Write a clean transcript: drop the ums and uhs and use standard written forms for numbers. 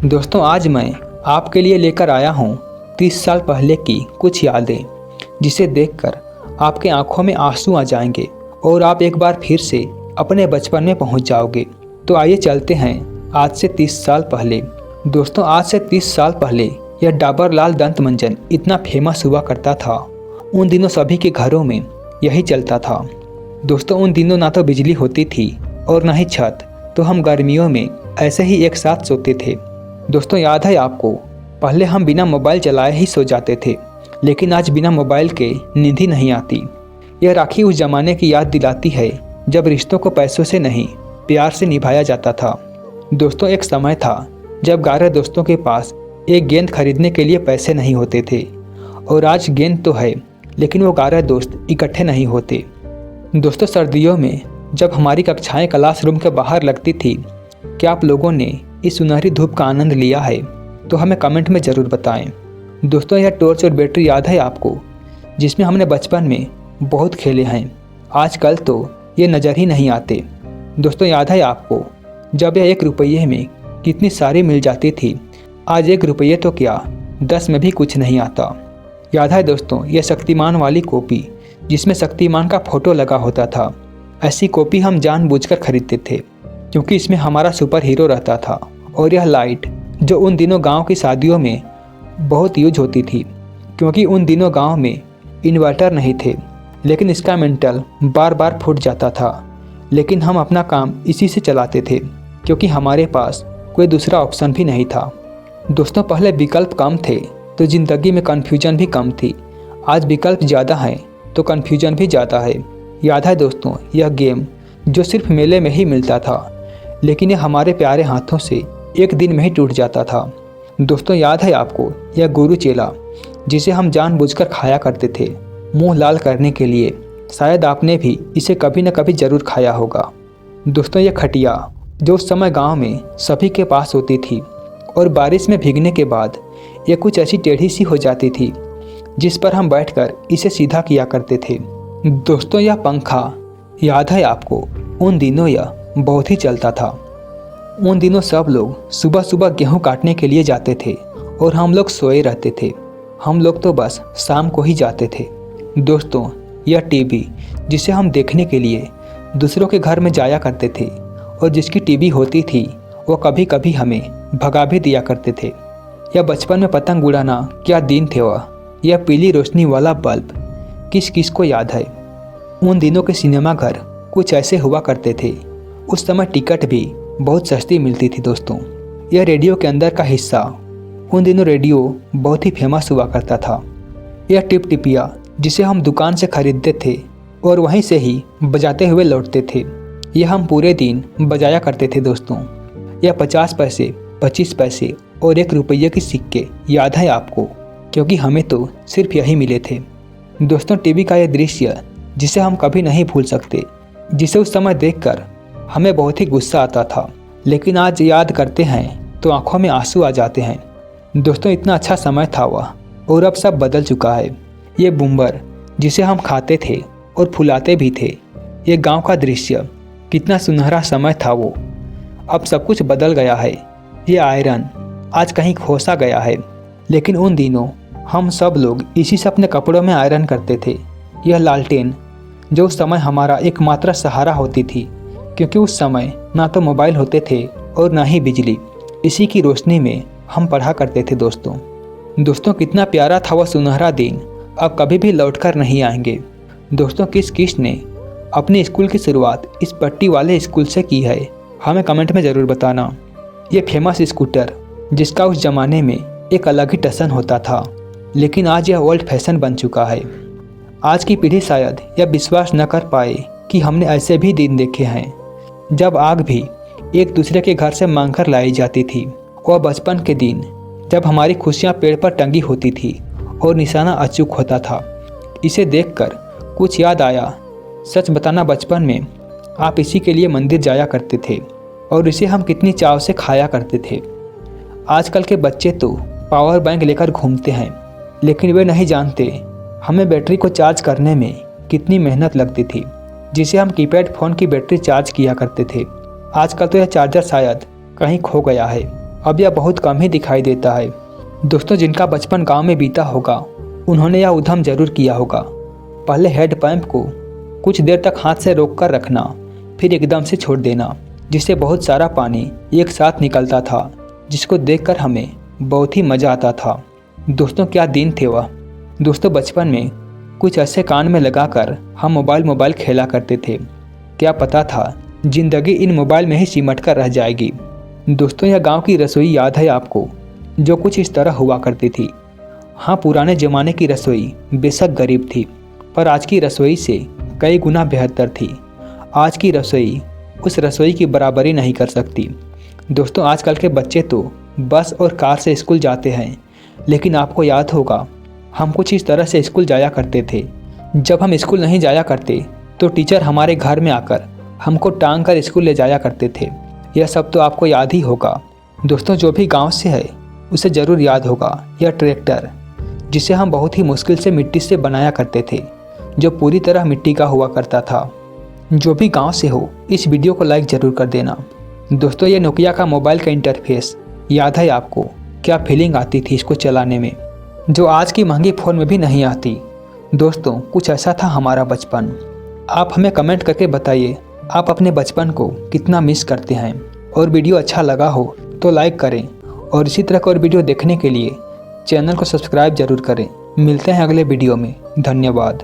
दोस्तों आज मैं आपके लिए लेकर आया हूँ 30 साल पहले की कुछ यादें, जिसे देखकर आपके आंखों में आंसू आ जाएंगे और आप एक बार फिर से अपने बचपन में पहुँच जाओगे। तो आइए चलते हैं आज से 30 साल पहले। दोस्तों आज से 30 साल पहले यह डाबर लाल दंत मंजन इतना फेमस हुआ करता था। उन दिनों सभी के घरों में यही चलता था। दोस्तों उन दिनों ना तो बिजली होती थी और ना ही छत, तो हम गर्मियों में ऐसे ही एक साथ सोते थे। दोस्तों याद है आपको, पहले हम बिना मोबाइल चलाए ही सो जाते थे, लेकिन आज बिना मोबाइल के नींद ही नहीं आती। यह राखी उस ज़माने की याद दिलाती है जब रिश्तों को पैसों से नहीं प्यार से निभाया जाता था। दोस्तों एक समय था जब 11 दोस्तों के पास एक गेंद खरीदने के लिए पैसे नहीं होते थे, और आज गेंद तो है लेकिन वो 11 दोस्त इकट्ठे नहीं होते। दोस्तों सर्दियों में जब हमारी कक्षाएं क्लासरूम के बाहर लगती थी, क्या आप लोगों ने इस सुनहरी धूप का आनंद लिया है? तो हमें कमेंट में ज़रूर बताएं। दोस्तों यह टॉर्च और बैटरी याद है आपको, जिसमें हमने बचपन में बहुत खेले हैं। आजकल तो ये नज़र ही नहीं आते। दोस्तों याद है आपको, जब यह 1 रुपये में कितनी सारी मिल जाती थी। आज 1 रुपये तो क्या 10 में भी कुछ नहीं आता। याद है दोस्तों यह शक्तिमान वाली कॉपी, जिसमें शक्तिमान का फोटो लगा होता था। ऐसी कॉपी हम जानबूझकर खरीदते थे क्योंकि इसमें हमारा सुपर हीरो रहता था। और यह लाइट जो उन दिनों गांव की शादियों में बहुत यूज होती थी, क्योंकि उन दिनों गांव में इन्वर्टर नहीं थे, लेकिन इसका मेंटल बार बार फूट जाता था। लेकिन हम अपना काम इसी से चलाते थे क्योंकि हमारे पास कोई दूसरा ऑप्शन भी नहीं था। दोस्तों पहले विकल्प कम थे तो ज़िंदगी में कन्फ्यूजन भी कम थी। आज विकल्प ज़्यादा हैं तो कन्फ्यूजन भी ज़्यादा है। याद है दोस्तों यह गेम जो सिर्फ मेले में ही मिलता था, लेकिन यह हमारे प्यारे हाथों से एक दिन में ही टूट जाता था। दोस्तों याद है आपको यह गुरु चेला, जिसे हम जानबूझकर खाया करते थे मुंह लाल करने के लिए। शायद आपने भी इसे कभी न कभी ज़रूर खाया होगा। दोस्तों यह खटिया जो उस समय गांव में सभी के पास होती थी, और बारिश में भीगने के बाद यह कुछ ऐसी टेढ़ी सी हो जाती थी जिस पर हम बैठकर इसे सीधा किया करते थे। दोस्तों यह पंखा याद है आपको, उन दिनों यह बहुत ही चलता था। उन दिनों सब लोग सुबह सुबह गेहूं काटने के लिए जाते थे और हम लोग सोए रहते थे। हम लोग तो बस शाम को ही जाते थे। दोस्तों यह टीवी जिसे हम देखने के लिए दूसरों के घर में जाया करते थे, और जिसकी टीवी होती थी वो कभी कभी हमें भगा भी दिया करते थे। यह बचपन में पतंग उड़ाना क्या दिन थे वह। यह पीली रोशनी वाला बल्ब किस किस को याद है। उन दिनों के सिनेमा घर कुछ ऐसे हुआ करते थे। उस समय टिकट भी बहुत सस्ती मिलती थी। दोस्तों यह रेडियो के अंदर का हिस्सा, उन दिनों रेडियो बहुत ही फेमस हुआ करता था। यह टिप टिपिया जिसे हम दुकान से खरीदते थे और वहीं से ही बजाते हुए लौटते थे, यह हम पूरे दिन बजाया करते थे। दोस्तों यह 50 पैसे, 25 पैसे और 1 रुपये के सिक्के याद है आपको, क्योंकि हमें तो सिर्फ यही मिले थे। दोस्तों टीवी का यह दृश्य जिसे हम कभी नहीं भूल सकते, जिसे उस समय देखकर हमें बहुत ही गुस्सा आता था, लेकिन आज याद करते हैं तो आंखों में आंसू आ जाते हैं। दोस्तों इतना अच्छा समय था वह, और अब सब बदल चुका है। ये बुम्बर जिसे हम खाते थे और फुलाते भी थे, ये गांव का दृश्य कितना सुनहरा समय था वो। अब सब कुछ बदल गया है। ये आयरन आज कहीं खोसा गया है, लेकिन उन दिनों हम सब लोग इसी से अपने कपड़ों में आयरन करते थे। यह लालटेन जो उस समय हमारा एकमात्र सहारा होती थी, क्योंकि उस समय ना तो मोबाइल होते थे और ना ही बिजली। इसी की रोशनी में हम पढ़ा करते थे। दोस्तों कितना प्यारा था वह सुनहरा दिन, अब कभी भी लौटकर नहीं आएंगे। दोस्तों किस किस ने अपने स्कूल की शुरुआत इस पट्टी वाले स्कूल से की है, हमें कमेंट में ज़रूर बताना। ये फेमस स्कूटर जिसका उस ज़माने में एक अलग ही टसन होता था, लेकिन आज यह ओल्ड फैशन बन चुका है। आज की पीढ़ी शायद यह विश्वास न कर पाए कि हमने ऐसे भी दिन देखे हैं जब आग भी एक दूसरे के घर से मांग कर लाई जाती थी। वह बचपन के दिन जब हमारी खुशियां पेड़ पर टंगी होती थी और निशाना अचूक होता था। इसे देखकर कुछ याद आया। सच बताना बचपन में आप इसी के लिए मंदिर जाया करते थे और इसे हम कितनी चाव से खाया करते थे। आजकल के बच्चे तो पावर बैंक लेकर घूमते हैं, लेकिन वे नहीं जानते हमें बैटरी को चार्ज करने में कितनी मेहनत लगती थी, जिसे हम कीपैड फ़ोन की बैटरी चार्ज किया करते थे। आजकल तो यह चार्जर शायद कहीं खो गया है। अब यह बहुत कम ही दिखाई देता है। दोस्तों, जिनका बचपन गांव में बीता होगा उन्होंने यह उद्यम जरूर किया होगा। पहले हेड पंप को कुछ देर तक हाथ से रोक कर रखना, फिर एकदम से छोड़ देना, जिससे बहुत सारा पानी एक साथ निकलता था, जिसको देखकर हमें बहुत ही मज़ा आता था। दोस्तों, क्या दिन थे वह। दोस्तों, बचपन में कुछ ऐसे कान में लगाकर हम मोबाइल खेला करते थे। क्या पता था जिंदगी इन मोबाइल में ही सिमट कर रह जाएगी। दोस्तों, यह गांव की रसोई याद है आपको, जो कुछ इस तरह हुआ करती थी। हाँ, पुराने ज़माने की रसोई बेशक गरीब थी, पर आज की रसोई से कई गुना बेहतर थी। आज की रसोई उस रसोई की बराबरी नहीं कर सकती। दोस्तों, आजकल के बच्चे तो बस और कार से स्कूल जाते हैं, लेकिन आपको याद होगा हम कुछ इस तरह से स्कूल जाया करते थे। जब हम स्कूल नहीं जाया करते तो टीचर हमारे घर में आकर हमको टांग कर स्कूल ले जाया करते थे। यह सब तो आपको याद ही होगा। दोस्तों, जो भी गांव से है उसे ज़रूर याद होगा यह ट्रैक्टर, जिसे हम बहुत ही मुश्किल से मिट्टी से बनाया करते थे, जो पूरी तरह मिट्टी का हुआ करता था। जो भी गांव से हो इस वीडियो को लाइक ज़रूर कर देना। दोस्तों, ये नोकिया का मोबाइल का इंटरफेस याद है आपको? क्या फीलिंग आती थी इसको चलाने में, जो आज की महंगी फ़ोन में भी नहीं आती। दोस्तों, कुछ ऐसा था हमारा बचपन। आप हमें कमेंट करके बताइए आप अपने बचपन को कितना मिस करते हैं, और वीडियो अच्छा लगा हो तो लाइक करें, और इसी तरह का और वीडियो देखने के लिए चैनल को सब्सक्राइब जरूर करें। मिलते हैं अगले वीडियो में। धन्यवाद।